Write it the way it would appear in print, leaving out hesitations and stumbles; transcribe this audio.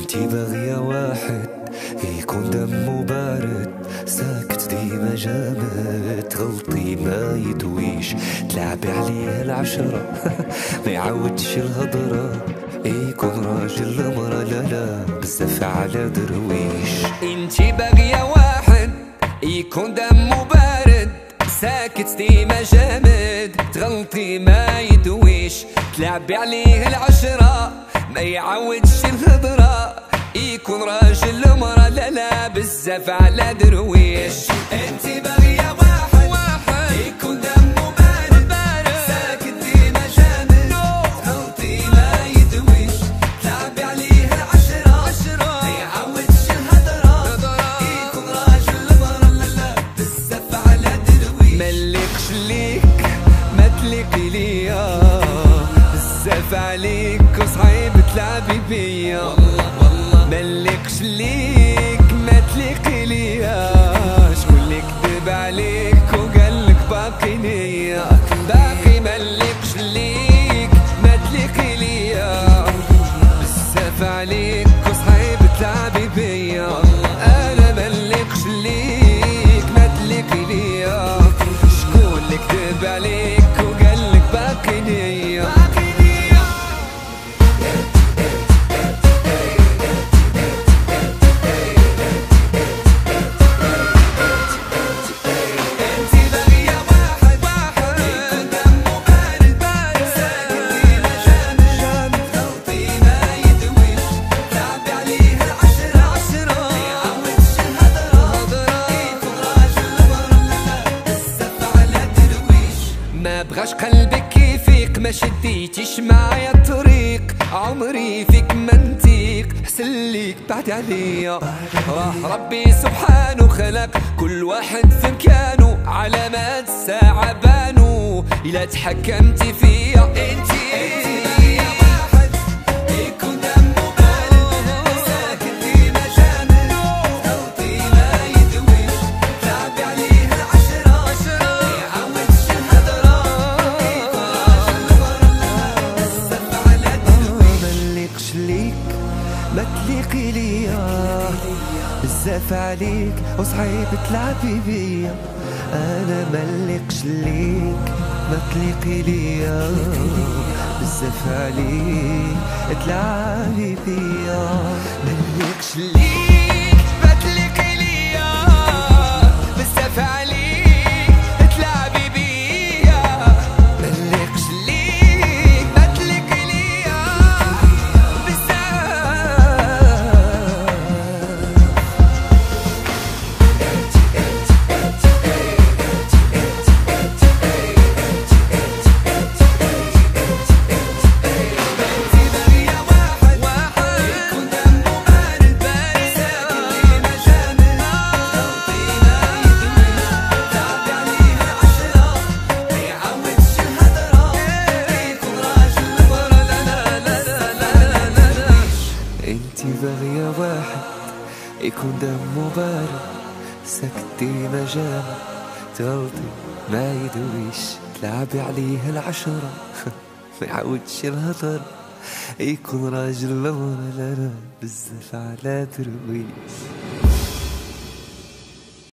انتي باغية واحد يكون دمه بارد، ساكت ديما جامد، تغلطي ما يدويش، تلعبي عليه العشرة ما يعودش الهضرة، يكون راجل مرة لا لا بزاف على درويش. انتي باغية واحد يكون دمه بارد، ساكت ديما جامد، تغلطي ما يدويش، تلعبي عليه العشرة ما يعودش الهضرة، يكون راجل مرة لا لا بزاف على درويش. انتي باغية واحد يكون دمه بارد، ساكت ديما جامد، تغلطي ما يدويش، تلعبي عليه العشرة ما يعودش الهضرة، يكون راجل مرة لا لا بزاف على درويش. ملكش ليك ما تليقي ليا، بزاف عليك وصعيب تلعبي بيا، ملكش ليك ما تليقي ليا، شكون اللي كذب عليك وقالك باقي ليا، باقي ملكش ليك ما تليقي ليا، بزاف عليك وصعيب تلعبي بيا، انا ملكش ليك ما تليقي ليا، شكون اللي كذب عليك وقالك باقي ليا. ما بغاش قلبك يفيق، ما شديتيش معايا الطريق، عمري فيك ما نتيق، حسليك بعد عليا، راه ربي سبحانه خلق كل واحد في مكانه، علامات الساعة بانو إلا تحكمتي فيا. انتي واحد يكون دمه بارد، ساكت ديما جامد، تغلطي ما يدويش، تلعبي عليه العشرة ما يعودش الهضرة، ملكش ليك ما تليقي ليا، بزاف عليك وصعيب تلعبي بيا، انا ملكش ليك ما تليقي ليا، بزاف عليك تلعبي بيا، ملكش ليك ما تليقي ليا، بزاف عليك تلعبي بيا، ملكش ليك ما تليقي ليا، بزاف. انتي باغية واحد يكون دمه بارد، ساكت ديما جامد، تغلطي ما يدويش، تلعبي عليه العشرة ما يعودش الهضر، يكون راجل مرة لا لا بزاف على درويش.